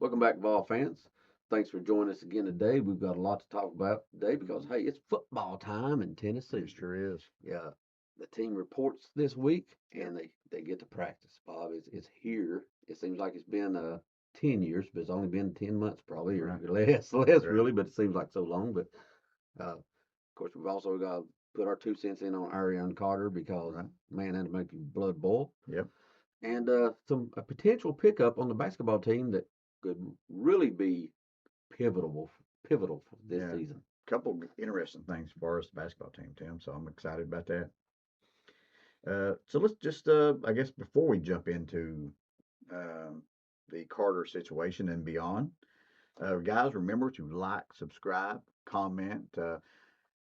Welcome back, Vol fans. Thanks for joining us again today. We've got a lot to talk about today because, hey, it's football time in Tennessee. It sure is. Yeah, the team reports this week and they get to practice. Bob is here. It seems like it's been 10 years, but it's only been 10 months probably, or Right. less Right. really, but it seems like so long. But of course, we've also got to put our 2 cents in on Arion Carter because, Right. man, that'll make your blood boil. Yep. And a potential pickup on the basketball team that could really be pivotal for this Yeah. season. Couple interesting things as far as the basketball team, Tim. So I'm excited about that. So let's just, I guess, before we jump into um the Carter situation and beyond, guys, remember to like, subscribe, comment.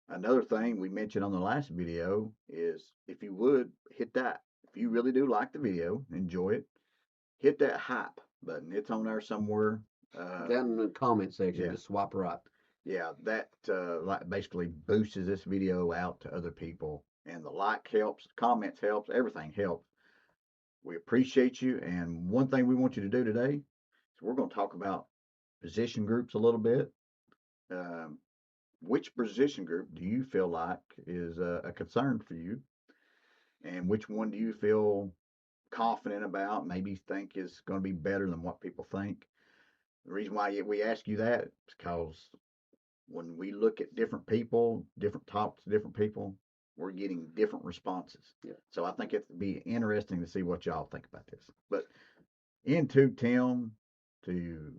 Another thing we mentioned on the last video is if you would hit that. If you really do like the video, enjoy it, hit that hype button. It's on there somewhere. Down in the comment section, Yeah. just swap right. Yeah, that like basically boosts this video out to other people, and the like helps, comments helps, everything helps. We appreciate you, and one thing we want you to do today is we're going to talk about position groups a little bit. Um, which position group do you feel like is a concern for you, and which one do you feel confident about? Maybe think is going to be better than what people think. The reason why we ask you that is because when we look at different people, different talks to different people, we're getting different responses. Yeah. So I think it'd be interesting to see what y'all think about this. But into Tim to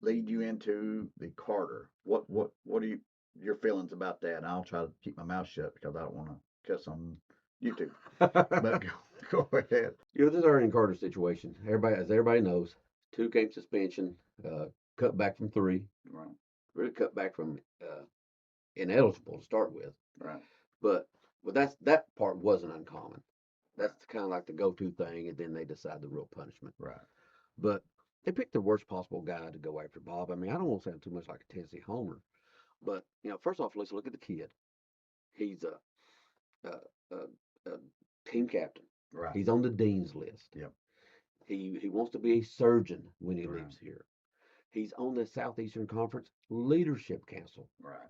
lead you into the Carter. What are your feelings about that? And I'll try to keep my mouth shut because I don't want to cuss on YouTube. But go ahead. This Arion Carter situation. As everybody knows, 2 game suspension, cut back from 3, Right, really cut back from ineligible to start with. right, But that part wasn't uncommon. That's kind of like the go-to thing, and then they decide the real punishment. right. But they picked the worst possible guy to go after, Bob. I mean, I don't want to sound too much like a Tennessee homer, but first off, let's look at the kid. He's a team captain. Right. He's on the dean's list. Yep. He wants to be a surgeon when he Right. leaves here. He's on the Southeastern Conference Leadership Council. Right.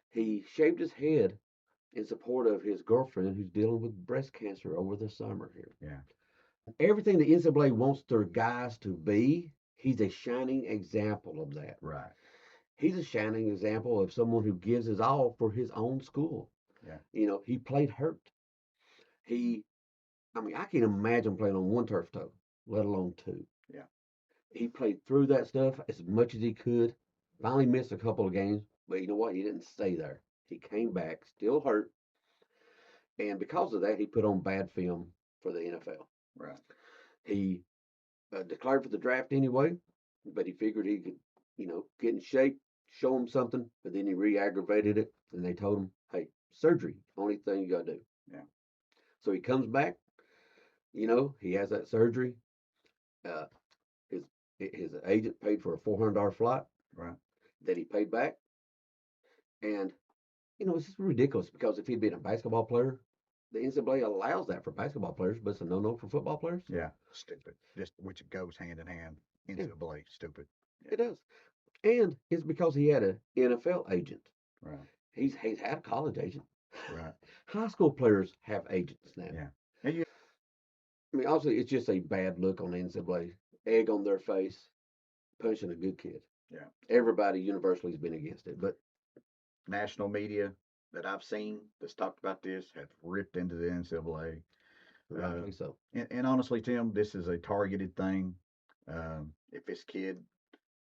He shaved his head in support of his girlfriend who's dealing with breast cancer over the summer here. Yeah. Everything the NCAA wants their guys to be, he's a shining example of that. Right. He's a shining example of someone who gives his all for his own school. Yeah. He played hurt. I can't imagine playing on one turf toe, let alone 2. Yeah. He played through that stuff as much as he could. Finally missed a couple of games, but you know what? He didn't stay there. He came back, still hurt, and because of that, he put on bad film for the NFL. Right. He declared for the draft anyway, but he figured he could, get in shape, show him something, but then he re-aggravated it, and they told him, hey, surgery, only thing you got to do. Yeah. So he comes back, he has that surgery. Uh, his agent paid for a $400 flight. Right. That he paid back. And, it's just ridiculous because if he'd been a basketball player, the NCAA allows that for basketball players, but it's a no-no for football players. Yeah. Stupid. Just which goes hand in hand. NCAA. Stupid. Yeah. It does. And it's because he had an NFL agent. Right. He's had a college agent. Right. High school players have agents now. Yeah. And you, obviously, it's just a bad look on the NCAA. Egg on their face, punching a good kid. Yeah. Everybody universally has been against it, but national media that I've seen that's talked about this have ripped into the NCAA. rightfully so. And honestly, Tim, this is a targeted thing. If this kid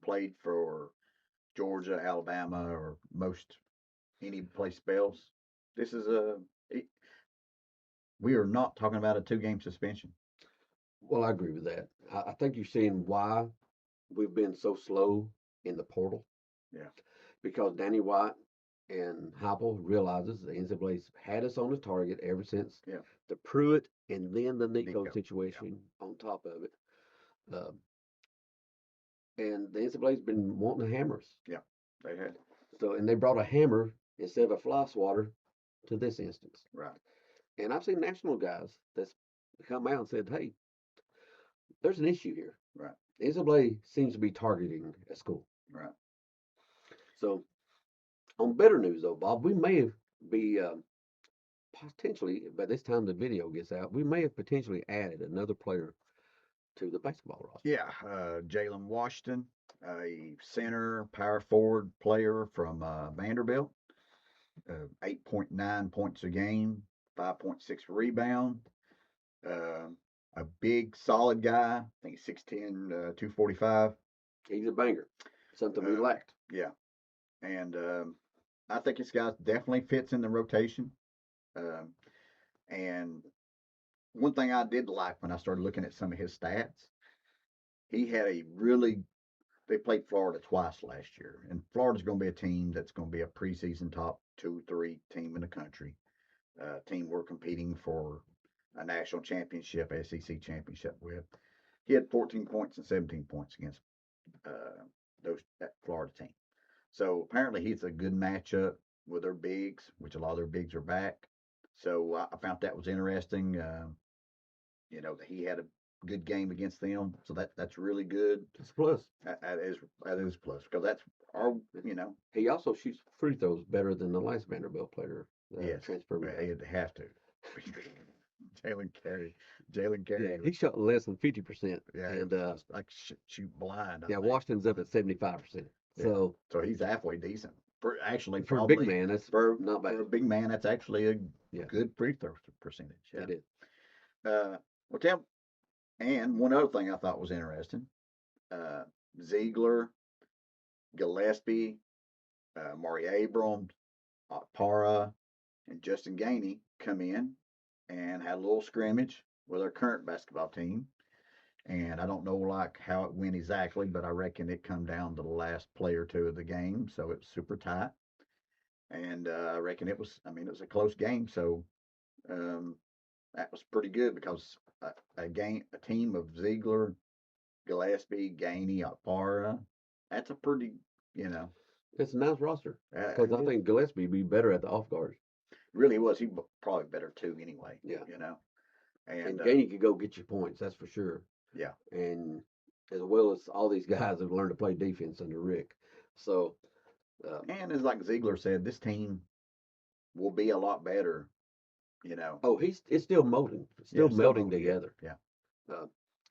played for Georgia, Alabama, or most any place else, this is we are not talking about a 2-game suspension. Well, I agree with that. I think you're seeing why we've been so slow in the portal. Yeah. Because Danny White and Heupel realizes the NCAA's had us on the target ever since the Pruitt and then the Nico situation on top of it. And the NCAA's been wanting to hammer us. Yeah, they had. So, and they brought a hammer instead of a fly swatter to this instance. Right. And I've seen national guys that's come out and said, hey, there's an issue here. Right. NCAA seems to be targeting a school. Right. So, on better news though, Bob, we may have be potentially by this time the video gets out, we may have potentially added another player to the basketball roster. Yeah. Jalen Washington, a center, power forward player from Vanderbilt. 8.9 points a game, 5.6 rebound. Uh, a big, solid guy. I think he's 6'10", 245. He's a banger. Something we lacked. Yeah. And I think this guy definitely fits in the rotation. And one thing I did like when I started looking at some of his stats, he had a really, they played Florida twice last year. And Florida's going to be a team that's going to be a preseason top 2-3 team in the country. Team we're competing for a national championship, SEC championship with. He had 14 points and 17 points against that Florida team. So apparently he's a good matchup with their bigs, which a lot of their bigs are back. So I found that was interesting. That he had a good game against them. So that's really good. It's a plus. That is plus because that's our. He also shoots free throws better than the last Vanderbilt player. Yes, transfer. He'd have to. Jalen Carey. Yeah, he shot less than 50%. Yeah, and like shoot blind. Yeah, Washington's up at 75%. So he's halfway decent. Actually, for probably, a big man, that's not bad. For a big man, that's actually a good free throw percentage. Yeah. It is. Well, Tim, and one other thing I thought was interesting, Ziegler, Gillespie, Maury Abrams, Para, and Justin Gainey come in and had a little scrimmage with our current basketball team. And I don't know how it went exactly, but I reckon it come down to the last play or two of the game, so it was super tight. And I reckon it was a close game, so that was pretty good because a team of Ziegler, Gillespie, Gainey, Para, that's a pretty, It's a nice roster because I think Gillespie would be better at the off guards. Really was. He probably better too anyway. Yeah. And Gainey could go get you points, that's for sure. Yeah. And as well as all these guys have learned to play defense under Rick. So. And as like Ziegler said, this team will be a lot better. Oh, it's still molding. It's still melding together. Yeah.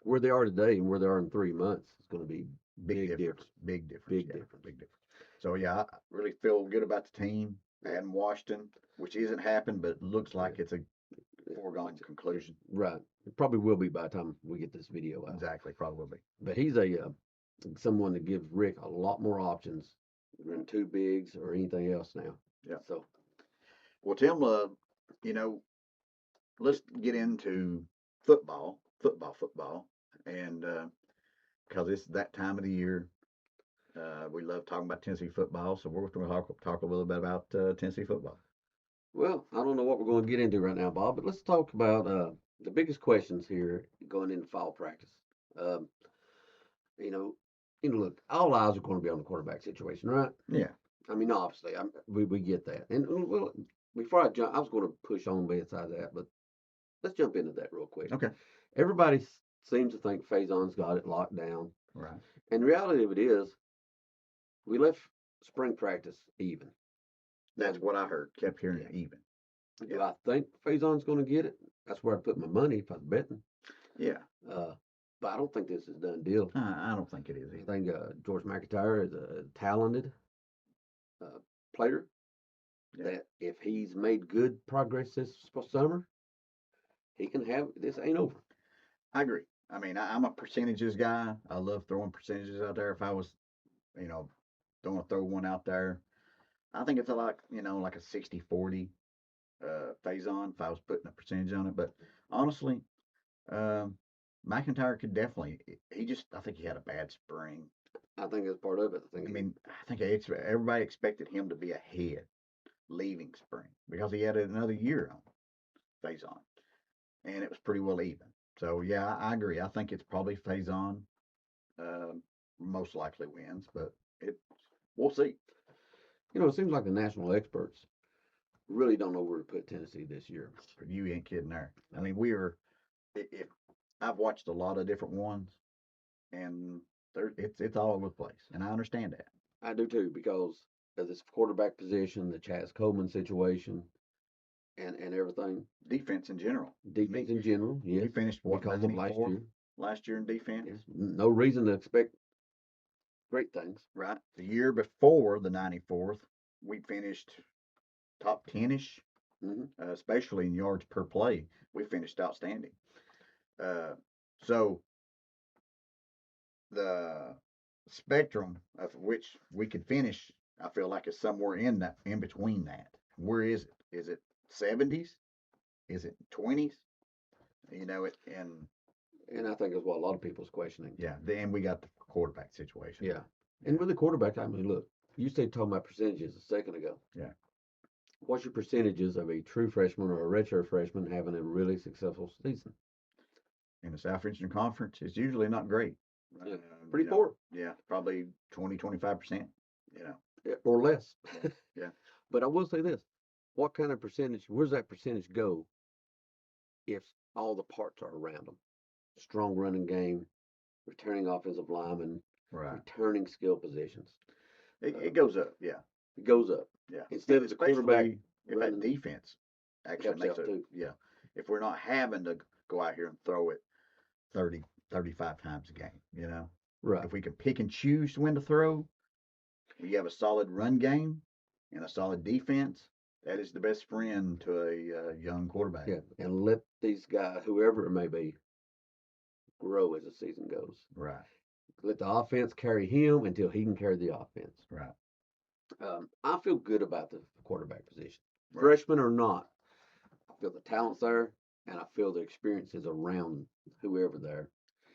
Where they are today and where they are in 3 months is going to be big difference. Big difference. So yeah, I really feel good about the team. And Washington, which isn't happened, but looks like it's a foregone conclusion. Right. It probably will be by the time we get this video out. Exactly, probably will be. But he's someone that gives Rick a lot more options than two bigs or anything else now. Yeah. So. Well, Tim, let's get into football, and because it's that time of the year, we love talking about Tennessee football. So we're going to talk a little bit about Tennessee football. Well, I don't know what we're going to get into right now, Bob, but let's talk about the biggest questions here going into fall practice. Look, all eyes are going to be on the quarterback situation, right? Yeah. I mean, obviously, we get that. And well, before I jump, I was going to push on beside that, but let's jump into that real quick. Okay. Everybody seems to think Faison's got it locked down. Right. And the reality of it is, we left spring practice even. That's what I heard. Kept hearing it even. Do I think Faison's going to get it? That's where I'd put my money if I was betting. Yeah. But I don't think this is a done deal. I don't think it is either. I think George McIntyre is a talented player. Yeah. That if he's made good progress this summer, he can have this ain't over. I agree. I mean, I'm a percentages guy. I love throwing percentages out there. If I was, going to throw one out there, I think it's like a 60-40 Faison if I was putting a percentage on it. But honestly, McIntyre could definitely. I think he had a bad spring. I think that's part of it. I think everybody expected him to be ahead leaving spring because he had another year on Faison, and it was pretty well even. So yeah, I agree. I think it's probably Faison most likely wins, but we'll see. It seems like the national experts really don't know where to put Tennessee this year. You ain't kidding there. I mean, if I've watched a lot of different ones, and it's all over the place, and I understand that. I do too, because of this quarterback position, the Chaz Coleman situation, and everything. Defense in general. Defense in general, We yes, finished what because of last 94 year. last year in defense, Yes, no reason to expect great things. right? The year before the 94th, we finished top 10ish, Hmm. especially in yards per play. We finished outstanding. Uh, so the spectrum of which we could finish, I feel like is somewhere in between that. Where is it? Is it 70s? Is it 20s? You know it, And I think that's what a lot of people's questioning. yeah. Then we got the quarterback situation. Yeah. And with the quarterback, I mean, look, you stayed talking about percentages a second ago. Yeah. What's your percentages of a true freshman or a redshirt freshman having a really successful season? In the Southeastern Conference, it's usually not great. Yeah, pretty poor. Yeah, probably 20-25%. You know. Yeah, or less. Yeah. But I will say this: what kind of percentage? Where's that percentage go if all the parts are around them? Strong running game, returning offensive linemen, Right. returning skill positions. It goes up. Yeah. It goes up. Yeah. Instead of the quarterback if that defense actually makes it it. Yeah. If we're not having to go out here and throw it 30, 35 times a game, you know. right. If we can pick and choose when to throw, we have a solid run game and a solid defense. That is the best friend to a young quarterback. Yeah, and let these guys, whoever it may be, grow as the season goes. Right. Let the offense carry him until he can carry the offense. Right. I feel good about the quarterback position, Right. freshman or not. I feel the talent's there, and I feel the experiences around whoever there.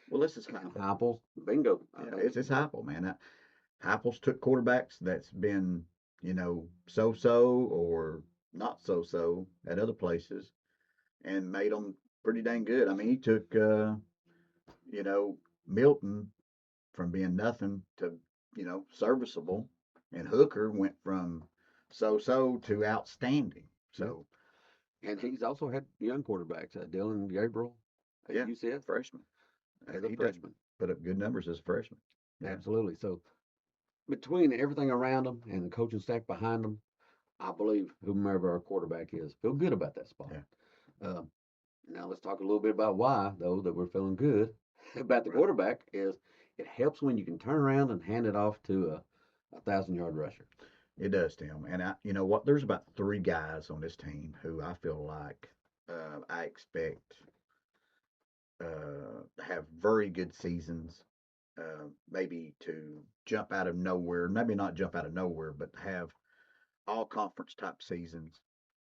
Well, this is And Heupel. Heupel, bingo. Yeah, it's Heupel, man. Heupel's took quarterbacks that's been, so-so or not so-so at other places and made them pretty dang good. I mean, he took, Milton from being nothing to, serviceable, and Hooker went from so-so to outstanding. So, and he's also had young quarterbacks, Dylan Gabriel at yeah, UCF freshman. as a He freshman. put up good numbers as a freshman. Yeah. Absolutely. So between everything around them and the coaching staff behind them, I believe whomever our quarterback is, feel good about that spot. Yeah. Now let's talk a little bit about why, though, that we're feeling good about the quarterback is it helps when you can turn around and hand it off to a 1,000-yard rusher. It does, Tim. And you know what? There's about 3 guys on this team who I feel like I expect have very good seasons. Maybe to jump out of nowhere, maybe not jump out of nowhere, but have all conference type seasons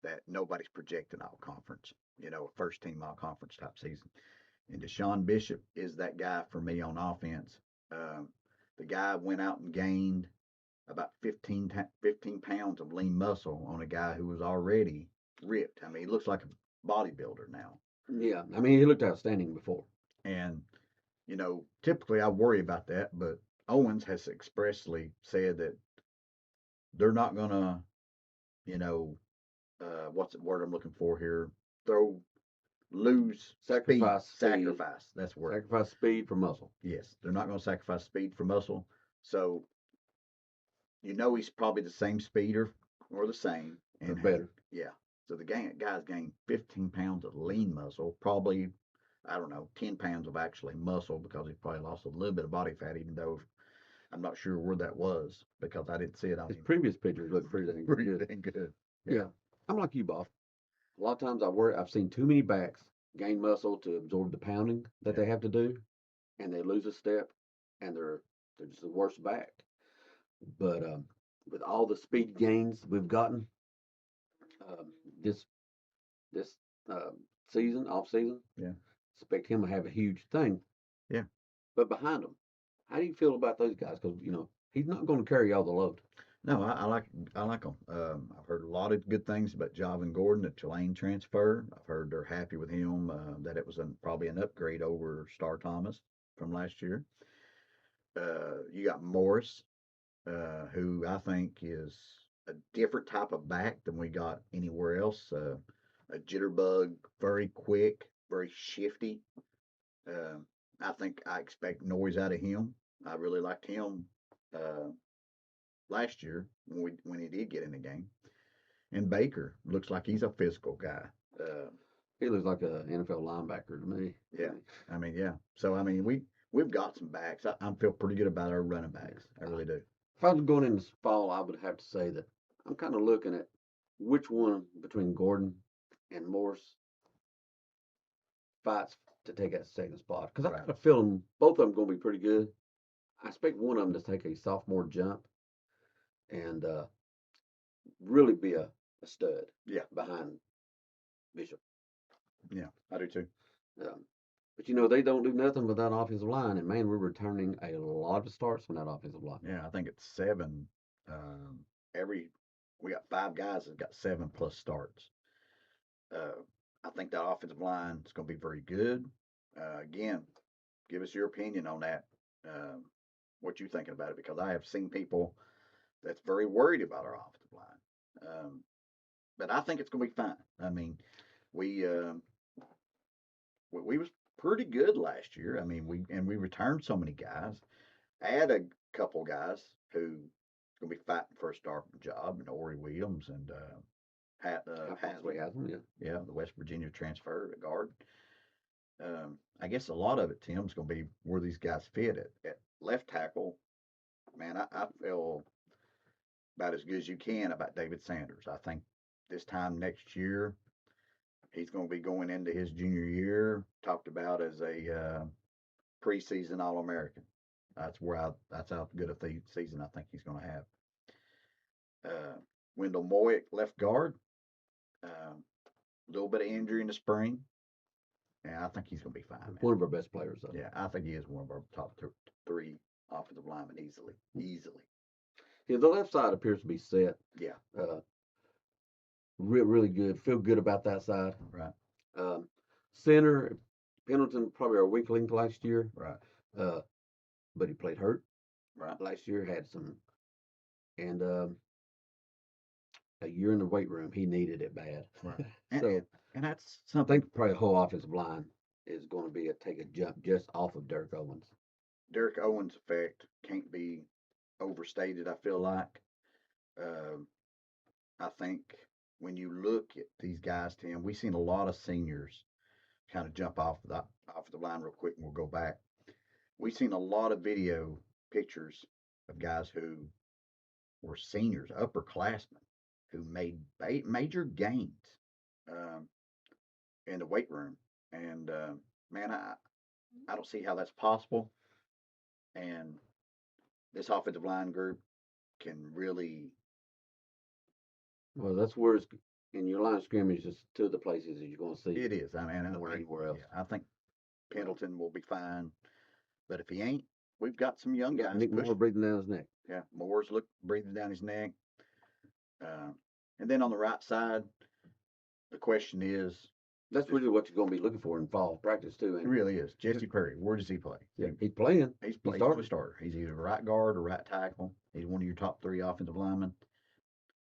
that nobody's projecting all conference, a first team all conference type season. And Deshaun Bishop is that guy for me on offense. The guy went out and gained about 15 pounds of lean muscle on a guy who was already ripped. I mean, he looks like a bodybuilder now. Yeah, I mean, he looked outstanding before. And, typically I worry about that, but Owens has expressly said that they're not going to, what's the word I'm looking for here? Sacrifice speed. Sacrifice. That's word. Sacrifice speed for muscle. Yes, they're not going to sacrifice speed for muscle. So, he's probably the same speed or the same. And better. Yeah. So the guy's gained 15 pounds of lean muscle, probably, I don't know, 10 pounds of actually muscle because he probably lost a little bit of body fat, even though I'm not sure where that was because I didn't see it on His him. previous pictures look pretty dang good. Yeah. I'm like you, Bob. A lot of times I've seen too many backs gain muscle to absorb the pounding that they have to do, and they lose a step, and they're just the worst back. But with all the speed gains we've gotten um, this off season, Yeah. expect him to have a huge thing. Yeah. But behind him, how do you feel about those guys? Because he's not going to carry all the load. No, I like them. I've heard a lot of good things about Javon Gordon, the Tulane transfer. I've heard they're happy with him. That it was probably an upgrade over Star Thomas from last year. You got Morris, who I think is a different type of back than we got anywhere else. A jitterbug, very quick, very shifty. I think I expect noise out of him. I really liked him uh, last year when he did get in the game. And Baker looks like he's a physical guy. Uh, He looks like a NFL linebacker to me. yeah, I mean, yeah. So I mean, we've got some backs. I feel pretty good about our running backs. I really do. If I was going in this fall, I would have to say that I'm kind of looking at which one between Gordon and Morris fights to take that second spot. Because I Right. got a feeling both of them going to be pretty good. I expect one of them to take a sophomore jump and really be a stud. Yeah. Behind Bishop. Yeah, I do too. But you know they don't do nothing with that offensive line, and man, we're returning a lot of starts from that offensive line. Yeah, I think it's 7. Um, we got 5 guys that got 7+ starts. I think that offensive line is going to be very good. Again, give us your opinion on that. What you thinking about it? Because I have seen people that's very worried about our offensive line. But I think it's going to be fine. I mean, we was pretty good last year. I mean, we returned so many guys. Add a couple guys who going to be fighting for a starting job, and Ori Williams and Hasley has them, yeah. Yeah, the West Virginia transfer at guard. I guess a lot of it, Tim, is going to be where these guys fit at left tackle. Man, I feel about as good as you can about David Sanders. I think this time next year, he's going to be going into his junior year, talked about as a preseason All-American. That's how good a season I think he's going to have. Wendell Moy at left guard. A little bit of injury in the spring. Yeah, I think he's going to be fine, man. One of our best players, though. Yeah, I think he is one of our top 3 offensive linemen easily. Yeah, the left side appears to be set. Yeah. Really good. Feel good about that side. Right. Center, Pendleton, probably our weak link last year. Right. But he played hurt. Right. Last year had some, and a year in the weight room, he needed it bad. Right. And that's I something. think probably the whole offensive line is going to take a jump just off of Derek Owens. Derek Owens' effect can't be overstated, I feel like. I think when you look at these guys, Tim, we've seen a lot of seniors kind of jump off the line real quick, and we'll go back. We've seen a lot of video pictures of guys who were seniors, upperclassmen, who made major gains in the weight room. And man, I don't see how that's possible. And this offensive line group can really. Well, that's where it's in your line of scrimmage is two of the places that you're going to see. It is. I mean, anywhere else. Yeah, I think Pendleton will be fine, but if he ain't, we've got some young guys. Nick Moore breathing down his neck. Yeah, Moore's breathing down his neck. And then on the right side, the question is. That's really what you're going to be looking for in fall practice too. It really is. Jesse Perry, where does he play? Yeah, he's playing. He's a starter. He's either right guard or right tackle. He's one of your top 3 offensive linemen.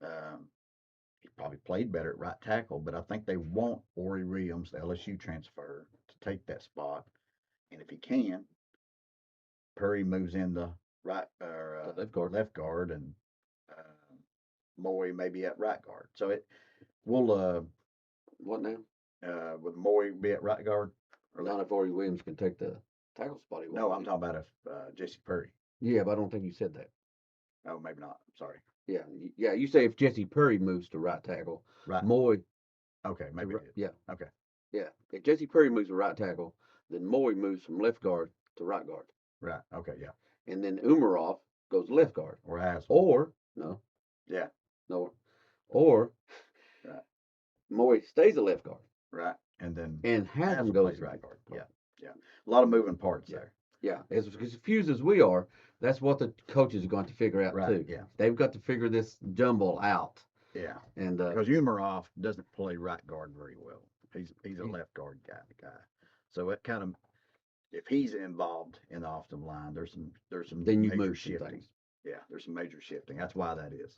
He probably played better at right tackle, but I think they want Ori Williams, the LSU transfer, to take that spot. And if he can, Perry moves into left guard, and Moy maybe at right guard. So we'll what now? Would Moy be at right guard? Or not if Ori Williams can take the tackle spot. No, I'm talking about if Jesse Perry. Yeah, but I don't think you said that. Oh, maybe not. Sorry. Yeah. You say if Jesse Perry moves to right tackle, right. Moy. Okay, maybe. Yeah. Okay. Yeah. If Jesse Perry moves to right tackle, then Moy moves from left guard to right guard. Right. Okay. Yeah. And then Umarov goes left guard. Or no. Yeah. No. Or right. Moy stays a left guard. Right. And Haslam goes right guard. Yeah. A lot of moving parts there. Yeah. As confused as we are, that's what the coaches are going to figure out too. Yeah. They've got to figure this jumble out. Yeah. And because Umarov doesn't play right guard very well. He's a left guard guy. So it kind of, if he's involved in the offensive line, there's some then you major move shifting. Things. Yeah, there's some major shifting. That's why that is.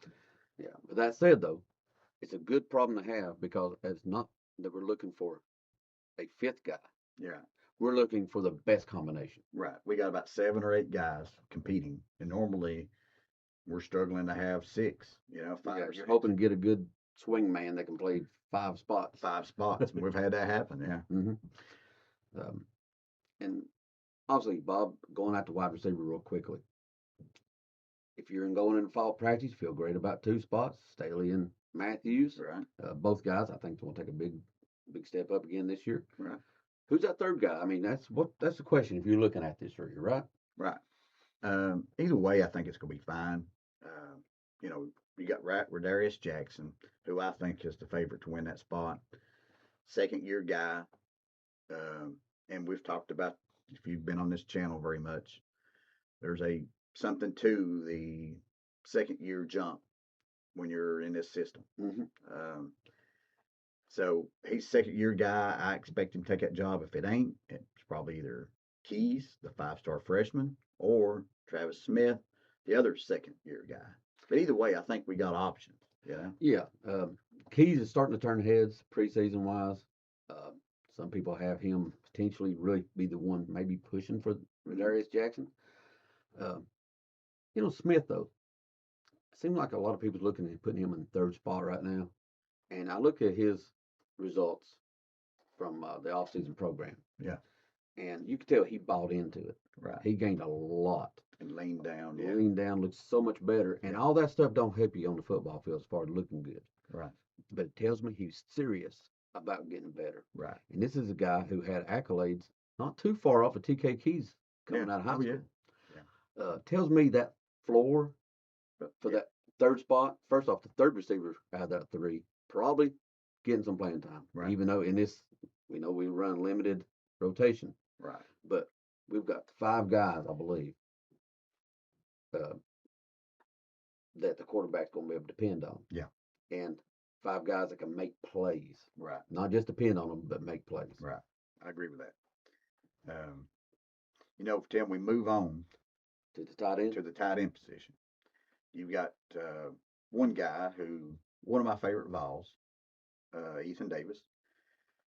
Yeah. But that said though, it's a good problem to have because it's not that we're looking for a 5th guy. Yeah. We're looking for the best combination. Right. We got about 7 or 8 guys competing, and normally we're struggling to have 6. You know, 5 Yeah, or you're 6. hoping to get a good swing man that can play 5 spots. 5 spots. We've had that happen. Yeah. hmm and obviously, Bob, going out to wide receiver real quickly. If you're going into fall practice, feel great about 2 spots, Staley and Matthews. Right. Both guys, I think, will take a big step up again this year. Right. Who's that third guy? I mean, that's the question if you're looking at this year, right? Right. Either way, I think it's going to be fine. You know, you got Rodarius Jackson, who I think is the favorite to win that spot. Second year guy. And we've talked about, if you've been on this channel very much, there's something to the second year jump when you're in this system. Mm-hmm. So he's second year guy. I expect him to take that job. If it ain't, it's probably either Keys, the 5-star freshman, or Travis Smith, the other second year guy. But either way, I think we got options. Yeah. Keys is starting to turn heads preseason wise. Some people have him potentially really be the one maybe pushing for Rodarius Jackson. Smith though, seems like a lot of people's looking at putting him in the third spot right now. And I look at his results from the offseason program. Yeah. And you could tell he bought into it. Right. He gained a lot. And leaned down. Yeah. Leaned down, looks so much better. And all that stuff don't help you on the football field as far as looking good. Right. But it tells me he's serious about getting better. Right. And this is a guy who had accolades not too far off of TK Keys coming out of high school. Yeah. Tells me that floor for that third spot, first off, the third receiver out of that 3, probably getting some playing time. Right. Even though in this, we know we run limited rotation. Right. But we've got 5 guys, I believe, that the quarterback's going to be able to depend on. Yeah. And 5 guys that can make plays. Right. Not just depend on them, but make plays. Right. I agree with that. Tim, we move on to the tight end. To the tight end position. You've got one guy one of my favorite Vols, Ethan Davis.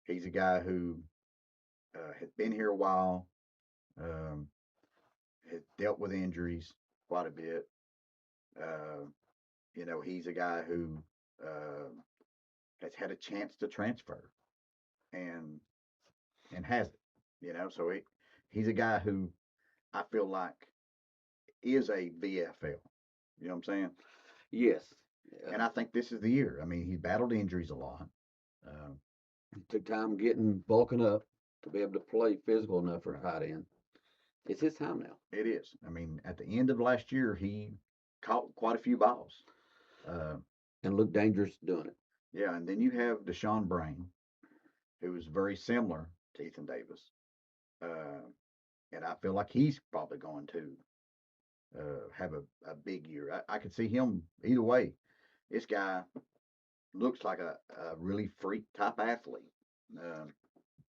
He's a guy who has been here a while, has dealt with injuries quite a bit. He's a guy who has had a chance to transfer and has it. So he's a guy who I feel like is a VFL. You know what I'm saying? Yes. And I think this is the year. I mean, he battled injuries a lot. He took time bulking up to be able to play physical enough for a tight end. It's his time now. It is. I mean, at the end of last year, he caught quite a few balls. And looked dangerous doing it. Yeah, and then you have Deshaun Brain, who is very similar to Ethan Davis. And I feel like he's probably going to have a big year. I could see him either way. This guy looks like a really freak type athlete.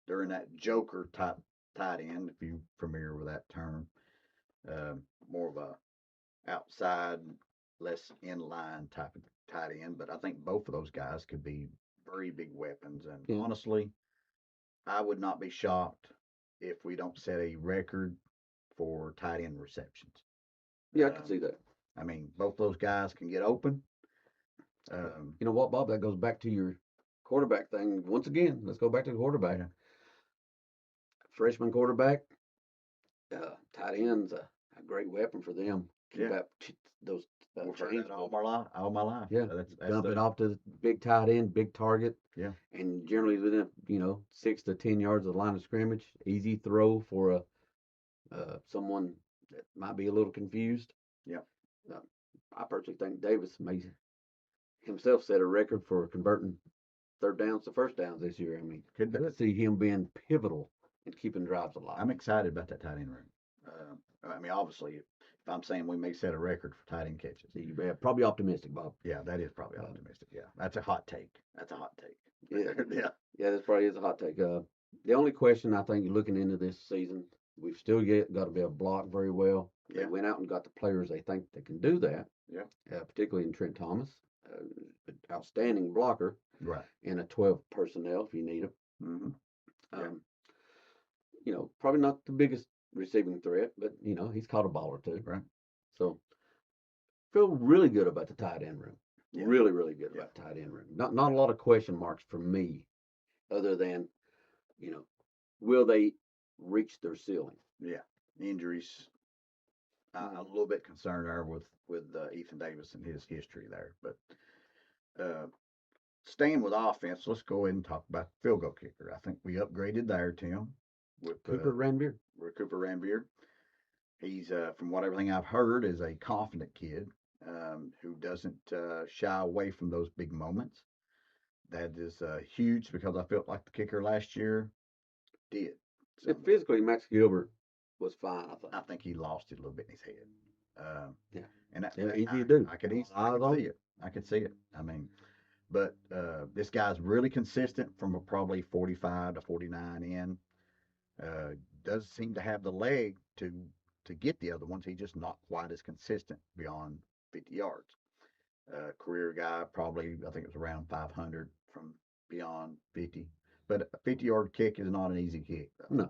During that Joker type tight end, if you're familiar with that term. More of a outside, less in-line type of tight end. But I think both of those guys could be very big weapons. And honestly, I would not be shocked if we don't set a record for tight end receptions. Yeah, I can see that. I mean, both those guys can get open. You know what, Bob? That goes back to your quarterback thing. Once again, let's go back to the quarterback. Yeah. Freshman quarterback, tight end's a great weapon for them. Keep out those chains. All my life. Yeah, that's dump it off to the big tight end, big target. Yeah, and generally within 6 to 10 yards of the line of scrimmage, easy throw for someone that might be a little confused. Yeah, I personally think Davis may himself set a record for converting third downs to first downs this year. I mean, I could see him being pivotal in keeping drives alive. I'm excited about that tight end room. I mean, obviously, if I'm saying we may set a record for tight end catches. You're probably optimistic, Bob. Yeah, that is probably optimistic. Yeah, that's a hot take. Yeah, yeah. That probably is a hot take. The only question I think looking into this season, we've still got to be able to block very well. Yeah. They went out and got the players they think they can do that. Yeah. Particularly in Trent Thomas, outstanding blocker. Right. And a 12 personnel if you need them. Mm-hmm. Yeah. probably not the biggest receiving threat, but he's caught a ball or two. Right. So feel really good about the tight end room. Yeah. Really, really good Yeah. about tight end room. Not a lot of question marks for me, other than will they reach their ceiling? Yeah. Injuries. I'm a little bit concerned there with Ethan Davis and his history there, but staying with offense, let's go ahead and talk about the field goal kicker. I think we upgraded there, Tim, with Cooper Ranvier. Cooper Ranvier. He's, from what everything I've heard, is a confident kid who doesn't shy away from those big moments. That is huge because I felt like the kicker last year did. So physically, Max Gilbert was fine. I think he lost it a little bit in his head. Yeah, and easy to do. I could see it. I could see it. I mean, but this guy's really consistent from a probably 45 to 49 in. Does seem to have the leg to get the other ones. He's just not quite as consistent beyond 50 yards. Career guy, probably, I think it was around 500 from beyond 50. But a 50-yard kick is not an easy kick, though. No.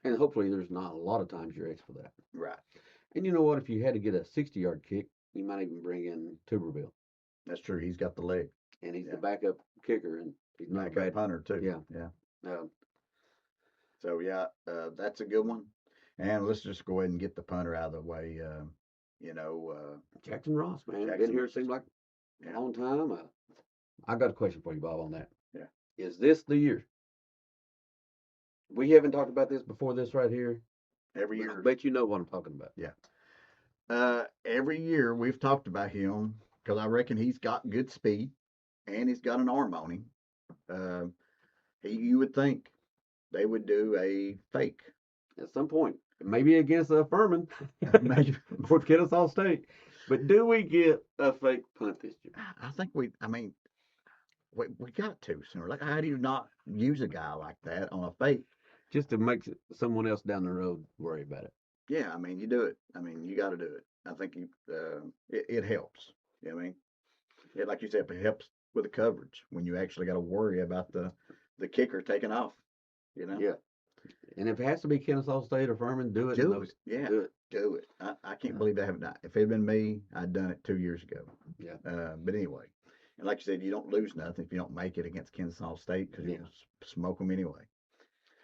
And hopefully there's not a lot of times you're asked for that. Right. And you know what? If you had to get a 60-yard kick, you might even bring in Tuberville. That's true. He's got the leg. And he's the backup kicker, and he's not a Backup bad punter, too. Yeah. So, yeah, that's a good one. And let's just go ahead and get the punter out of the way. Jackson Ross, man. Jackson Been here Ross. seems like a long time. I got a question for you, Bob, on that. Yeah. Is this the year? We haven't talked about this before this right here. Every year. I bet you know what I'm talking about. Yeah. Every year we've talked about him because I reckon he's got good speed and he's got an arm on him. You would think they would do a fake. At some point. Maybe against Furman. Maybe. For Kennesaw State. But do we get a fake punt this year? I think we got to sooner. Like, how do you not use a guy like that on a fake? Just to make someone else down the road worry about it. Yeah, I mean, you do it. I mean, you got to do it. I think it helps. You know what I mean? Like you said, it helps with the coverage when you actually got to worry about the kicker taking off. Yeah. And if it has to be Kennesaw State or Furman, do it. Do it. Yeah. Do it. I can't believe they haven't done it. If it had been me, I'd done it 2 years ago. Yeah. But anyway, and like you said, you don't lose nothing if you don't make it against Kennesaw State because you'll smoke them anyway.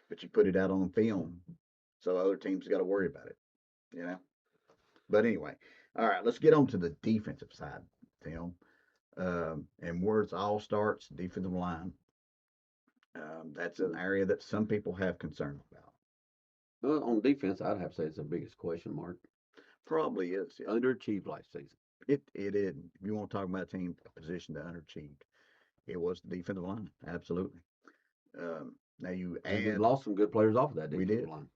But you put it out on film, so other teams got to worry about it. But anyway, all right, let's get on to the defensive side, Tim. And where it all starts, defensive line. That's an area that some people have concerns about. Well, on defense, I'd have to say it's the biggest question mark. Probably is. Yeah. Underachieved last season. It is. If you want to talk about a team, a position that underachieved, it was the defensive line. Absolutely. Now you we lost some good players off of that defensive line.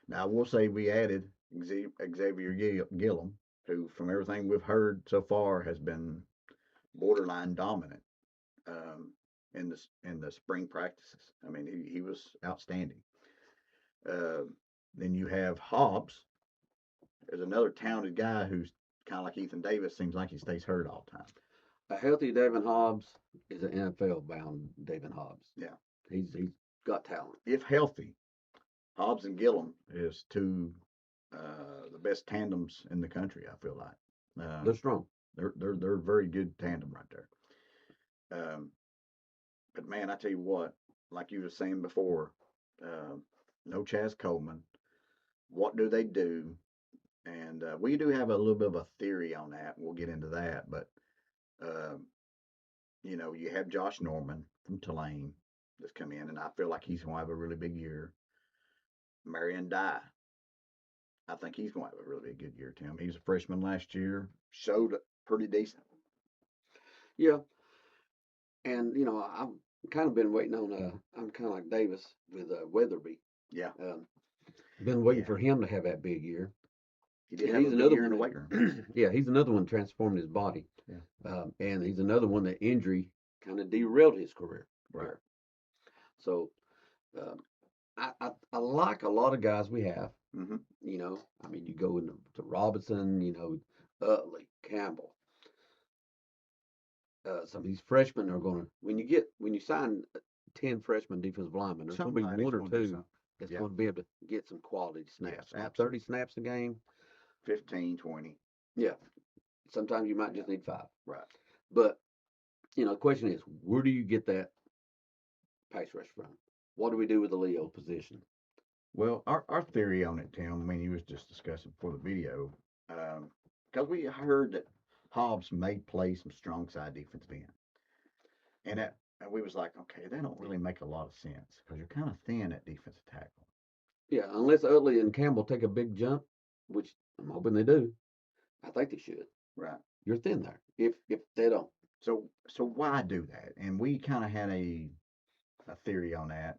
Now I will say we added Xavier Gillum, who, from everything we've heard so far, has been borderline dominant in the spring practices. I mean, he was outstanding. Then you have Hobbs. There's another talented guy who's kind of like Ethan Davis. Seems like he stays hurt all the time. A healthy David Hobbs is an NFL-bound David Hobbs. Yeah. He's got talent. If healthy, Hobbs and Gillum is two the best tandems in the country. I feel like they're strong. They're a very good tandem right there. But man, I tell you what, like you were saying before, no Chaz Coleman. What do they do? And we do have a little bit of a theory on that. We'll get into that, but you have Josh Norman from Tulane that's come in, and I feel like he's going to have a really big year. Marion Dye, I think he's going to have a really good year, Tim. He was a freshman last year, showed pretty decent. Yeah, and I've kind of been waiting on. I'm kind of like Davis with Weatherby. Yeah, been waiting for him to have that big year. He did have another year in the weight room. Yeah, he's another one transformed his body. Yeah, and he's another one that injury kind of derailed his career. Right. So, I like a lot of guys we have. Mm-hmm. I mean, you go into Robinson, Utley, Campbell. Some of these freshmen are going to when you sign 10 freshman defensive linemen, there's going to be one or two that's Yeah. going to be able to get some quality snaps. Yes, Not absolutely. 30 snaps a game. 15, 20. Yeah. Sometimes you might just need 5. Right. But, the question is, where do you get that pass rush from? What do we do with the Leo position? Well, our theory on it, Tim, I mean, you was just discussing before the video, because we heard that Hobbs may play some strong side defensive end. And we was like, okay, that don't really make a lot of sense because you're kind of thin at defensive tackle. Yeah, unless Utley and Campbell take a big jump, which I'm hoping they do. I think they should. Right. You're thin there. If they don't. So why do that? And we kind of had a theory on that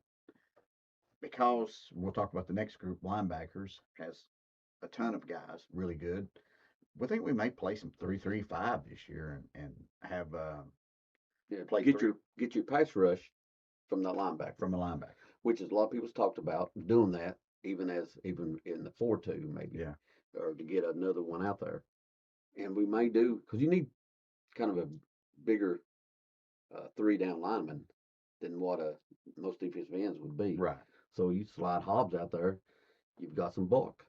because we'll talk about the next group, linebackers, has a ton of guys really good. We think we may play some 3-3-5 this year and have play get your pass rush from the linebacker. from a linebacker. Which is a lot of people's talked about doing that, even in the 4-2 maybe. Yeah. Or to get another one out there. And we may do, because you need kind of a bigger 3-down lineman than what most defensive ends would be. Right. So you slide Hobbs out there, you've got some bulk.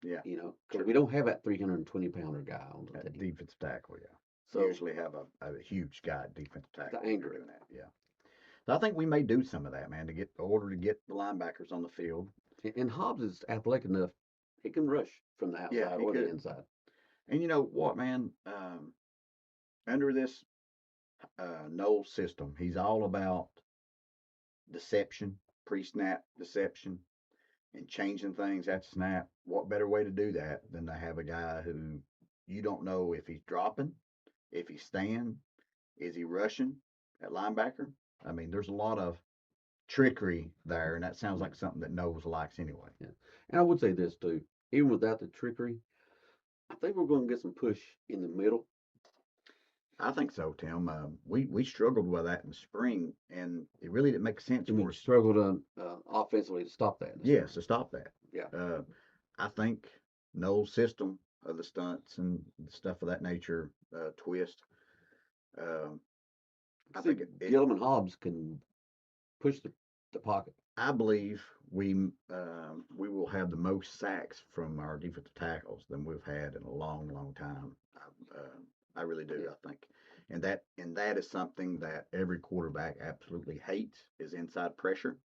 Yeah. Because Sure. we don't have that 320-pounder guy on the At team. defensive tackle, yeah. So We usually have a huge guy at defensive tackle. The anger. Doing that, yeah. So I think we may do some of that, man, to get the linebackers on the field. And Hobbs is athletic enough; he can rush from the outside or the inside. And you know what, man? Under this Knowles system, he's all about deception, pre-snap deception, and changing things at snap. What better way to do that than to have a guy who you don't know if he's dropping, if he's staying, is he rushing at linebacker? I mean, there's a lot of trickery there, and that sounds like something that Knowles likes anyway. Yeah. And I would say this too, even without the trickery, I think we're going to get some push in the middle. I think so, Tim. We struggled with that in the spring, and it really didn't make sense for us. Struggled offensively to stop that. Yes, to stop that. Yeah. I think Knowles' system of the stunts and stuff of that nature, twist. I think Gillum and Hobbs can push the pocket. I believe we will have the most sacks from our defensive tackles than we've had in a long, long time. I really do. Yeah. I think, and that is something that every quarterback absolutely hates is inside pressure.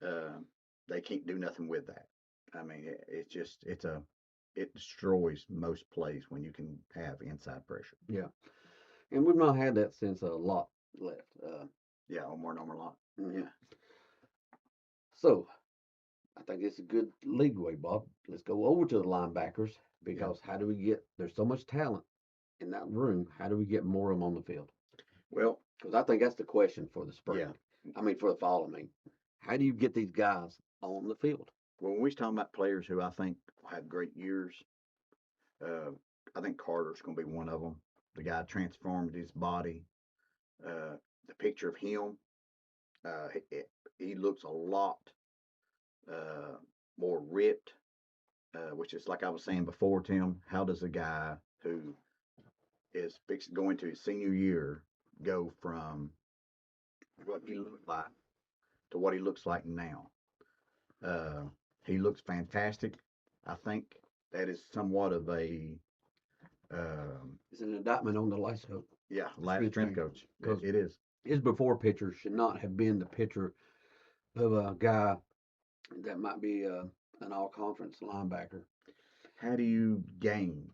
They can't do nothing with that. I mean, it destroys most plays when you can have inside pressure. Yeah, and we've not had that since Lott left. Yeah, Omar Lott. Mm-hmm. Yeah. So, I think it's a good leeway, Bob. Let's go over to the linebackers because how do we get? There's so much talent in that room. How do we get more of them on the field? Well, because I think that's the question for the spring. Yeah. I mean, for the fall. I mean, how do you get these guys on the field? Well, when we talking about players who I think will have great years, I think Carter's going to be one of them. The guy transformed his body. The picture of him, he looks a lot more ripped, which is like I was saying before, Tim. How does a guy who is going to his senior year go from what he looked like to what he looks like now? He looks fantastic. I think that is somewhat of a it's an indictment on the life coach. Yeah, life strength coach. Because it is. His before picture should not have been the picture of a guy that might be an all-conference linebacker. How do you gain?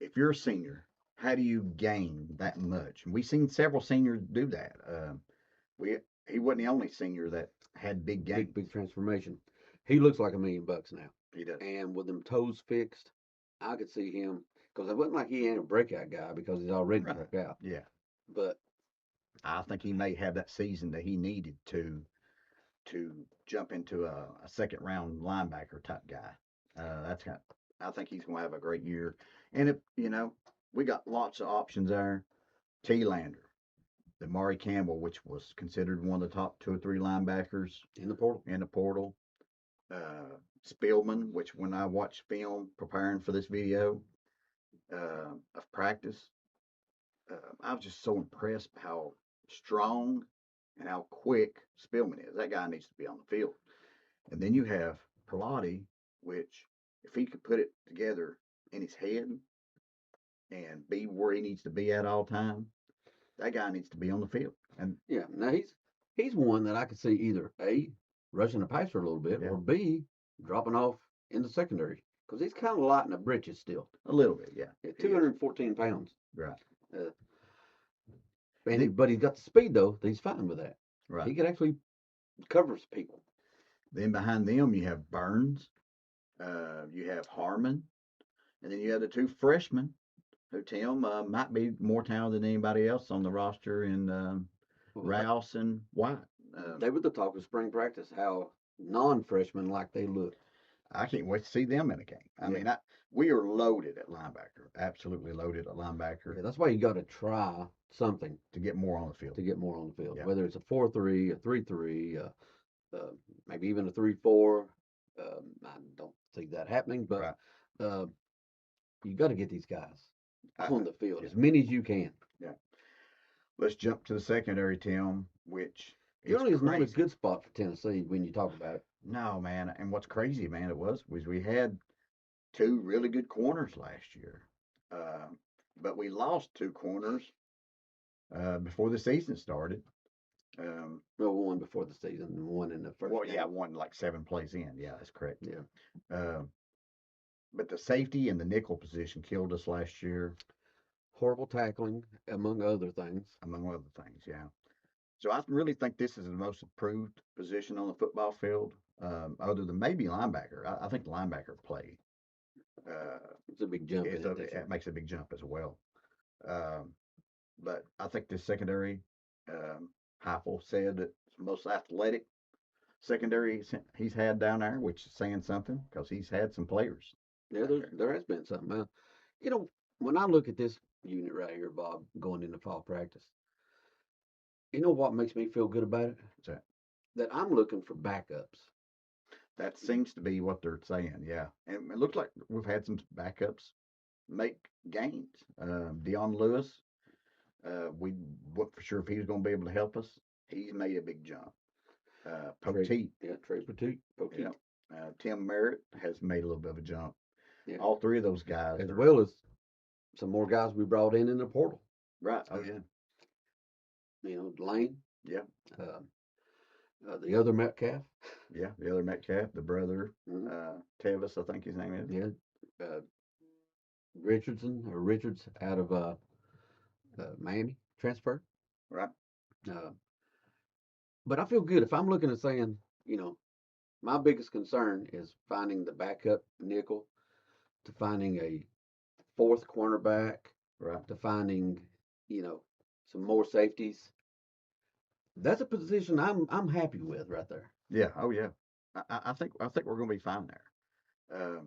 If you're a senior, how do you gain that much? And we've seen several seniors do that. He wasn't the only senior that had big gains. Big transformation. He looks like $1 million now. He does. And with them toes fixed, I could see him, because it wasn't like he ain't a breakout guy because he's already broke out. Yeah. But I think he may have that season that he needed to jump into a second round linebacker type guy. I think he's going to have a great year. And if we got lots of options there. T-Lander, the Maury Campbell, which was considered one of the top 2 or 3 linebackers in the portal. Spielman, which when I watched film preparing for this video of practice, I was just so impressed by how strong and how quick Spielman is. That guy needs to be on the field. And then you have Pilati, which if he could put it together in his head and be where he needs to be at all time, that guy needs to be on the field. And Yeah. Now he's one that I could see either A, rushing the passer a little bit, yeah, or B, dropping off in the secondary because he's kind of light in the britches still. a little bit, yeah. Yeah, He is. 214 pounds. Right. Uh, Then, but he's got the speed though. He's fine with that. right. He can actually cover people. Then behind them you have Burns, you have Harmon, and then you have the two freshmen who Tim might be more talented than anybody else on the roster in Rouse and White. They were the talk of spring practice, how non-freshmen like they look. I can't wait to see them in a game. I mean, we are loaded at linebacker, absolutely loaded at linebacker. Yeah, that's why you got to try something to get more on the field. Yeah. Whether it's a 4-3, a 3-3, maybe even a 3-4. I don't see that happening, but right. You got to get these guys on the field, yeah. as many as you can. Yeah. Let's jump to the secondary, Tim, which Generally is not a good spot for Tennessee when you talk about it. No, man. And what's crazy, man, was we had two really good corners last year, but we lost two corners before the season started. Well, one before the season and one in the first. Well, game. yeah, one like 7 plays in. Yeah, that's correct. Yeah. But the safety and the nickel position killed us last year. Horrible tackling, among other things. Yeah. So I really think this is the most improved position on the football field, other than maybe linebacker. I think linebacker play. It's a big jump. It makes a big jump as well. But I think this secondary, Heifel said that it's the most athletic secondary he's had down there, which is saying something because he's had some players. Yeah, there has been something. You know, when I look at this unit right here, Bob, going into fall practice, you know what makes me feel good about it? What's that? That I'm looking for backups. That seems to be what they're saying, yeah. And it looks like we've had some backups make gains. Dion Lewis, we weren't for sure if he was going to be able to help us. He's made a big jump. Poteet. Trey Poteet. Yeah. Tim Merritt has made a little bit of a jump. Yeah. All three of those guys. As well as some more guys we brought in the portal. Right. Oh, yeah. You know, Lane. Yeah. The other Metcalf. Yeah, the other Metcalf, the brother, Mm-hmm. Tevis, I think his name is. Yeah. Richards out of Miami, transfer. Right. But I feel good if I'm looking at saying, you know, my biggest concern is finding the backup nickel, to finding a fourth cornerback, right, to finding, you know, some more safeties. That's a position I'm happy with right there. Yeah. Oh yeah. I think we're going to be fine there.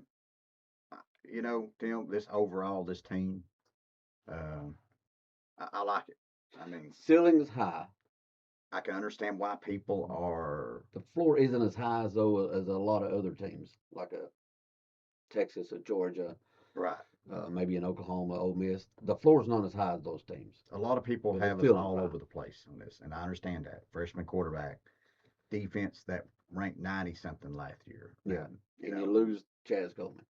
You know, Tim, this team, I like it. I mean, ceiling is high. I can understand why people are. The floor isn't as high as a lot of other teams, like a Texas or Georgia, right? Maybe in Oklahoma, Ole Miss. The floor is not as high as those teams. A lot of people have us all over the place on this, and I understand that. Freshman quarterback, defense that ranked 90-something last year. Yeah, and you lose Chaz Coleman.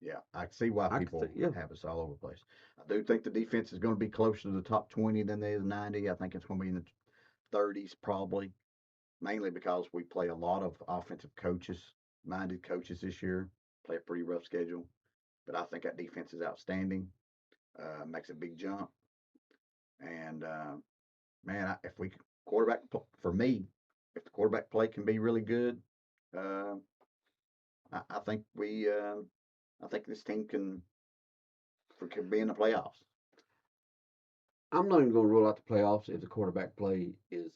Yeah, I can see why people have us all over the place. I do think the defense is going to be closer to the top 20 than they is 90. I think it's going to be in the 30s probably, mainly because we play a lot of offensive minded coaches this year. Play a pretty rough schedule, but I think that defense is outstanding. Makes a big jump, and man, if the quarterback play can be really good, I think this team can be in the playoffs. I'm not even going to rule out the playoffs if the quarterback play is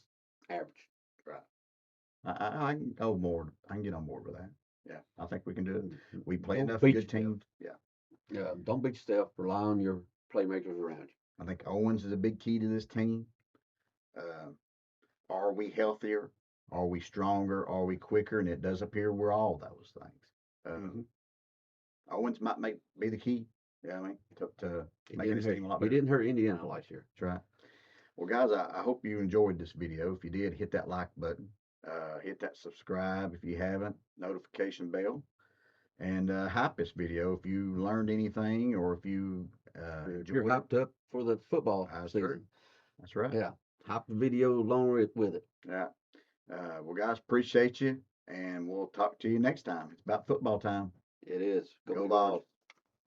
average. Right. I can go more. I can get on board with that. Yeah, I think we can do it. We play enough good teams. Yeah. Don't beat yourself. Rely on your playmakers around you. I think Owens is a big key to this team. Are we healthier? Are we stronger? Are we quicker? And it does appear we're all those things. Owens might be the key. Yeah, I mean, to make this team a lot better. He didn't hurt Indiana last year. That's right. Well, guys, I hope you enjoyed this video. If you did, hit that like button. Hit that subscribe if you haven't, notification bell, and hype this video if you learned anything or if you If you're enjoyed it. hyped up for the football That's season. true. That's right. Yeah. Hype the video along with it. Yeah. Well, guys, appreciate you, and we'll talk to you next time. It's about football time. It is. Go Big Orange. Vols.